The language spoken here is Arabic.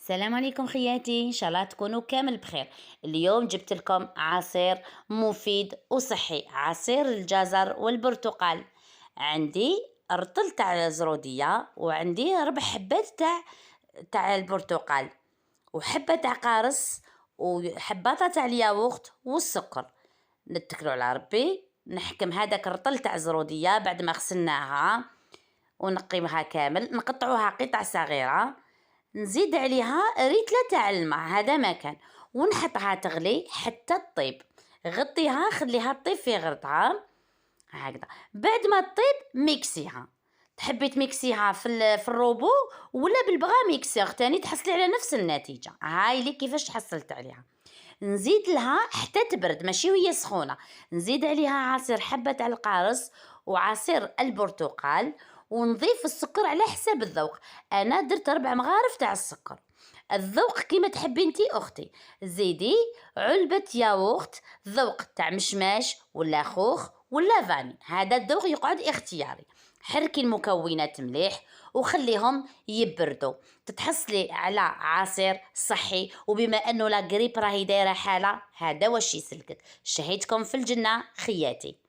السلام عليكم خياتي، ان شاء الله تكونوا كامل بخير. اليوم جبت لكم عصير مفيد وصحي، عصير الجزر والبرتقال. عندي رطل تاع زرودية، وعندي 4 حبات تاع البرتقال، وحبة تاع قارص، وحباطة تاع الياغورت والسكر. نتكلوا على ربي. نحكم هذاك الرطل تاع زرودية بعد ما غسلناها ونقيمها كامل، نقطعوها قطع صغيرة، نزيد عليها ريتلة تاع الماء، هذا مكان، ونحطها تغلي حتى تطيب. غطيها خليها تطيب في غرضها هكذا. بعد ما تطيب ميكسيها، تحبي تميكسيها في الروبو ولا بالبغا ميكسير تاني تحصلي على نفس النتيجة. هاي لي كيفاش حصلت عليها. نزيد لها حتى تبرد ماشي وهي سخونة، نزيد عليها عصير حبة تاع القارص وعصير البرتقال، ونضيف السكر على حساب الذوق. انا درت 4 مغارف تاع السكر، الذوق كيما تحبي انتي اختي. زيدي علبة ياغورت ذوق تاع مشماش ولا خوخ ولا فاني، هذا الذوق يقعد اختياري. حركي المكونات مليح وخليهم يبردوا، تتحصلي على عصير صحي. وبما انه لا قريب راهي دايره حاله، هذا واش يسلكك. شهيتكم في الجنه خياتي.